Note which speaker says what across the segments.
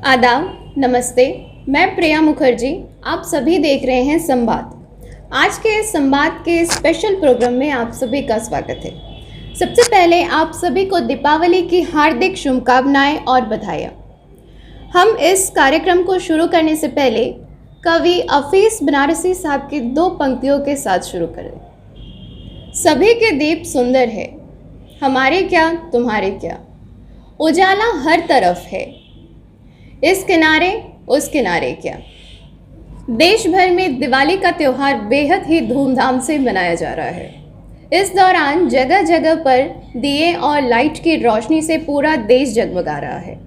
Speaker 1: आदाब, नमस्ते। मैं प्रिया मुखर्जी। आप सभी देख रहे हैं संवाद। आज के इस संवाद के स्पेशल प्रोग्राम में आप सभी का स्वागत है। सबसे पहले आप सभी को दीपावली की हार्दिक शुभकामनाएं और बधाइयाँ। हम इस कार्यक्रम को शुरू करने से पहले कवि हफीज बनारसी साहब की 2 पंक्तियों के साथ शुरू करें। सभी के दीप सुंदर है, हमारे क्या तुम्हारे क्या, उजाला हर तरफ है, इस किनारे उस किनारे क्या। देश भर में दिवाली का त्यौहार बेहद ही धूमधाम से मनाया जा रहा है। इस दौरान जगह जगह पर दिए और लाइट की रोशनी से पूरा देश जगमगा रहा है।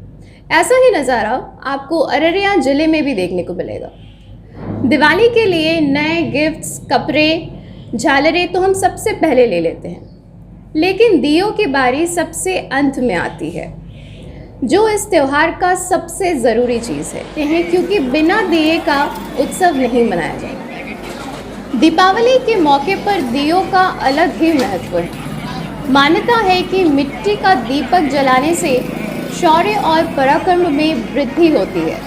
Speaker 1: ऐसा ही नज़ारा आपको अररिया जिले में भी देखने को मिलेगा। दिवाली के लिए नए गिफ्ट्स, कपड़े, झालरें तो हम सबसे पहले ले लेते हैं, लेकिन दियों की बारी सबसे अंत में आती है, जो इस त्यौहार का सबसे ज़रूरी चीज़ है, क्योंकि बिना दिए का उत्सव नहीं मनाया जाएगा। दीपावली के मौके पर दियों का अलग ही महत्व है। मान्यता है कि मिट्टी का दीपक जलाने से शौर्य और पराक्रम में वृद्धि होती है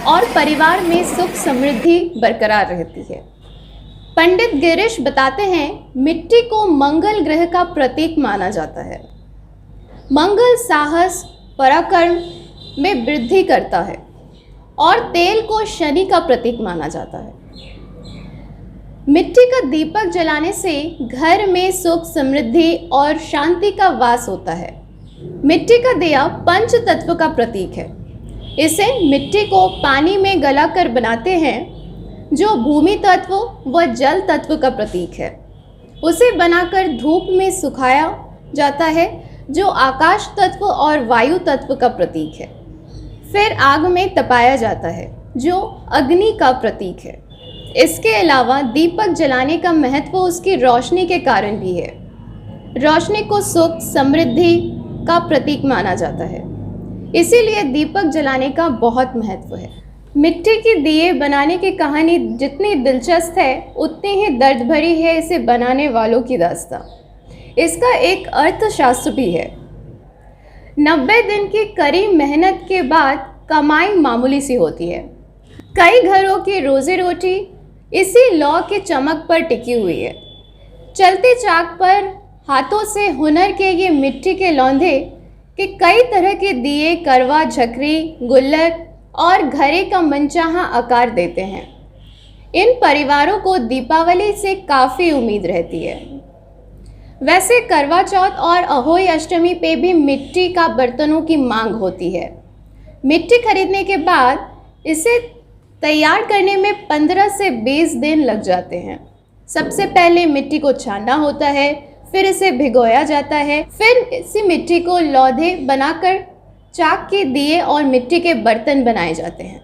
Speaker 1: और परिवार में सुख समृद्धि बरकरार रहती है। पंडित गिरीश बताते हैं, मिट्टी को मंगल ग्रह का प्रतीक माना जाता है। मंगल साहस, पराक्रम में वृद्धि करता है और तेल को शनि का प्रतीक माना जाता है। मिट्टी का दीपक जलाने से घर में सुख समृद्धि और शांति का वास होता है। मिट्टी का दिया पंच तत्व का प्रतीक है। इसे मिट्टी को पानी में गलाकर बनाते हैं, जो भूमि तत्व व जल तत्व का प्रतीक है। उसे बनाकर धूप में सुखाया जाता है, जो आकाश तत्व और वायु तत्व का प्रतीक है। फिर आग में तपाया जाता है, जो अग्नि का प्रतीक है। इसके अलावा दीपक जलाने का महत्व उसकी रोशनी के कारण भी है। रोशनी को सुख समृद्धि का प्रतीक माना जाता है, इसीलिए दीपक जलाने का बहुत महत्व है। मिट्टी के दिए बनाने की कहानी जितनी दिलचस्प है, उतनी ही दर्द भरी है इसे बनाने वालों की दास्तां। इसका एक अर्थशास्त्र भी है। 90 दिन की कड़ी मेहनत के बाद कमाई मामूली सी होती है। कई घरों की रोजी रोटी इसी लौ की चमक पर टिकी हुई है। चलते चाक पर हाथों से हुनर के ये मिट्टी के लौंधे के कई तरह के दिए, करवा, झकरी, गुल्लक और घड़े का मनचाहा आकार देते हैं। इन परिवारों को दीपावली से काफ़ी उम्मीद रहती है। वैसे करवा चौथ और अहोई अष्टमी पे भी मिट्टी का बर्तनों की मांग होती है। मिट्टी खरीदने के बाद इसे तैयार करने में 15 से 20 दिन लग जाते हैं। सबसे पहले मिट्टी को छानना होता है, फिर इसे भिगोया जाता है, फिर इसी मिट्टी को लौधे बनाकर चाक के दिए और मिट्टी के बर्तन बनाए जाते हैं।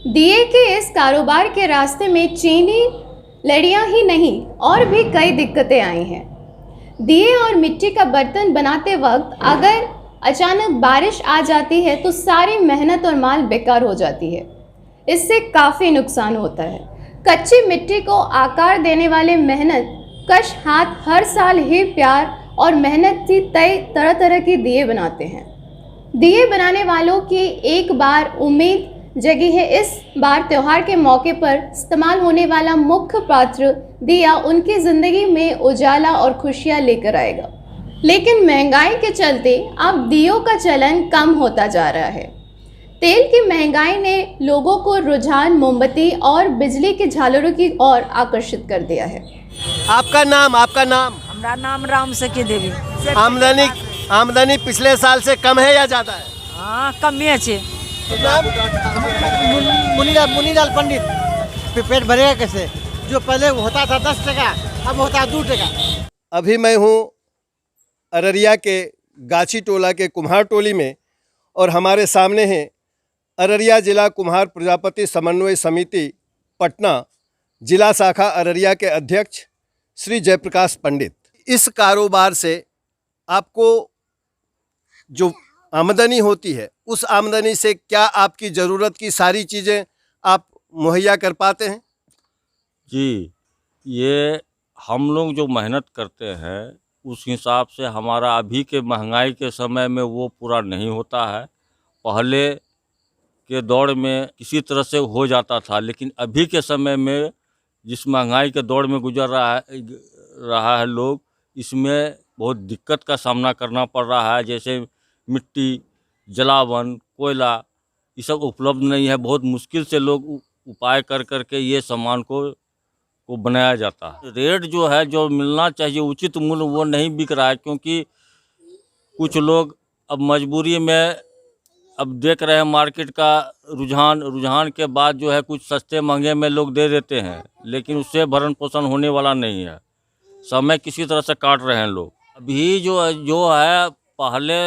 Speaker 1: दिए के इस कारोबार के रास्ते में चीनी लड़ियां ही नहीं और भी कई दिक्कतें आई हैं। दिए और मिट्टी का बर्तन बनाते वक्त अगर अचानक बारिश आ जाती है तो सारी मेहनत और माल बेकार हो जाती है। इससे काफ़ी नुकसान होता है। कच्ची मिट्टी को आकार देने वाले मेहनत कश हाथ हर साल ही प्यार और मेहनत से तरह तरह के दिए बनाते हैं। दिए बनाने वालों की एक बार उम्मीद जगह है। इस बार त्योहार के मौके पर इस्तेमाल होने वाला मुख्य पात्र दिया उनकी ज़िंदगी में उजाला और खुशियाँ लेकर आएगा। लेकिन महंगाई के चलते अब दियों का चलन कम होता जा रहा है। तेल की महंगाई ने लोगों को रुझान मोमबत्ती और बिजली के झालरों की ओर आकर्षित कर दिया है।
Speaker 2: आपका नाम?
Speaker 3: हमारा नाम राम सखी देवी।
Speaker 2: आमदनी पिछले साल से कम है या ज्यादा है?
Speaker 3: हाँ, कम ही है।
Speaker 4: मुनीलाल पंडित। पेट भरेगा कैसे? जो पहले होता था 10 टका, अब होता है 2 टका।
Speaker 2: अभी मैं हूँ अररिया के गाछी टोला के कुम्हार टोली में, और हमारे सामने हैं अररिया जिला कुम्हार प्रजापति समन्वय समिति पटना जिला शाखा अररिया के अध्यक्ष श्री जयप्रकाश पंडित। इस कारोबार से आपको जो आमदनी होती है, उस आमदनी से क्या आपकी ज़रूरत की सारी चीज़ें आप मुहैया कर पाते हैं?
Speaker 5: जी, ये हम लोग जो मेहनत करते हैं उस हिसाब से हमारा अभी के महंगाई के समय में वो पूरा नहीं होता है। पहले के दौर में किसी तरह से हो जाता था, लेकिन अभी के समय में जिस महंगाई के दौर में गुजर रहा है लोग, इसमें बहुत दिक्कत का सामना करना पड़ रहा है। जैसे मिट्टी, जलावन, कोयला, ये सब उपलब्ध नहीं है। बहुत मुश्किल से लोग उपाय कर करके ये सामान को बनाया जाता है। रेट जो है, जो मिलना चाहिए उचित मूल्य, वो नहीं बिक रहा है, क्योंकि कुछ लोग अब मजबूरी में अब देख रहे हैं मार्केट का रुझान के बाद जो है कुछ सस्ते महंगे में लोग दे देते हैं, लेकिन उससे भरण पोषण होने वाला नहीं है। समय किसी तरह से काट रहे हैं लोग। अभी जो है पहले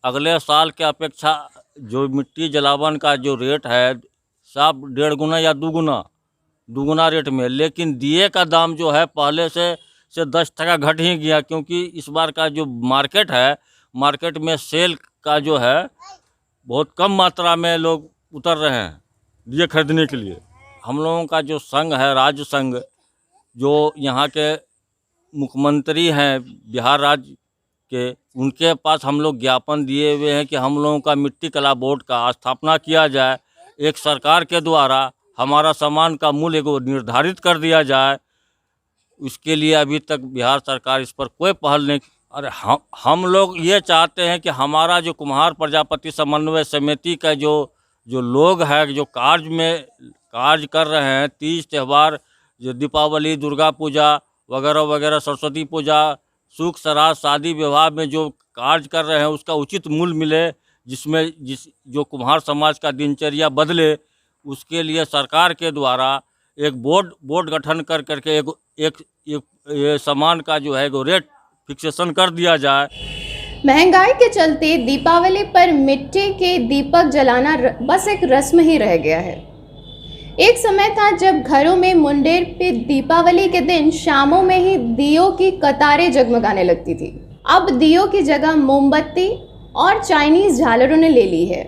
Speaker 5: अगले साल के अपेक्षा जो मिट्टी जलावन का जो रेट है, सब 1.5 गुना या 2 गुना रेट में। लेकिन दिए का दाम जो है पहले से 10 टका घट ही गया, क्योंकि इस बार का जो मार्केट है, मार्केट में सेल का जो है बहुत कम मात्रा में लोग उतर रहे हैं दिए खरीदने के लिए। हम लोगों का जो संघ है, राज्य संघ, जो यहाँ के मुख्यमंत्री हैं बिहार राज्य के, उनके पास हम लोग ज्ञापन दिए हुए हैं कि हम लोगों का मिट्टी कला बोर्ड का स्थापना किया जाए। एक सरकार के द्वारा हमारा सामान का मूल्य को निर्धारित कर दिया जाए। उसके लिए अभी तक बिहार सरकार इस पर कोई पहल नहीं। अरे हम लोग ये चाहते हैं कि हमारा जो कुम्हार प्रजापति समन्वय समिति का जो लोग हैं, जो कार्य कर रहे हैं, तीज त्यौहार, जो दीपावली, दुर्गा पूजा वगैरह वगैरह, सरस्वती पूजा, सुख श्राद्ध, शादी विवाह में जो कार्य कर रहे हैं, उसका उचित मूल्य मिले, जो कुम्हार समाज का दिनचर्या बदले, उसके लिए सरकार के द्वारा एक बोर्ड गठन कर करके एक सामान का जो है वो रेट फिक्सेशन कर दिया जाए।
Speaker 1: महंगाई के चलते दीपावली पर मिट्टी के दीपक जलाना बस एक रस्म ही रह गया है। एक समय था जब घरों में मुंडेर पे दीपावली के दिन शामों में ही दियों की कतारें जगमगाने लगती थी। अब दियों की जगह मोमबत्ती और चाइनीज झालरों ने ले ली है।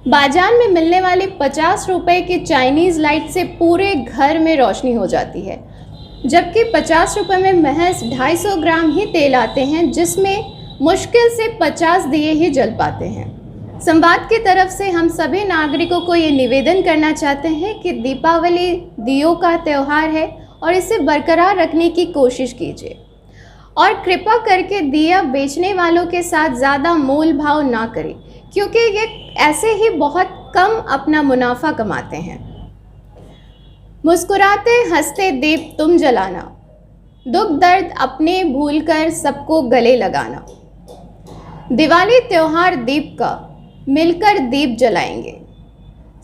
Speaker 1: बाजार में मिलने वाली 50 रुपए की चाइनीज लाइट से पूरे घर में रोशनी हो जाती है, जबकि 50 रुपए में महज 250 ग्राम ही तेल आते हैं, जिसमें मुश्किल से 50 दिए ही जल पाते हैं। संवाद की तरफ से हम सभी नागरिकों को ये निवेदन करना चाहते हैं कि दीपावली दियों का त्यौहार है और इसे बरकरार रखने की कोशिश कीजिए, और कृपा करके दिया बेचने वालों के साथ ज़्यादा मोल भाव ना करें, क्योंकि ये ऐसे ही बहुत कम अपना मुनाफा कमाते हैं। मुस्कुराते हंसते दीप तुम जलाना, दुख दर्द अपने भूलकर सबको गले लगाना। दिवाली त्योहार दीप का, मिलकर दीप जलाएंगे।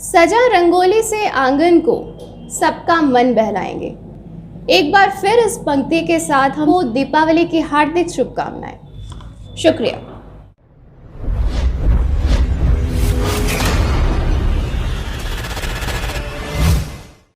Speaker 1: सजा रंगोली से आंगन को सबका मन बहलाएंगे। एक बार फिर इस पंक्ति के साथ हम दीपावली की हार्दिक शुभकामनाएं। शुक्रिया।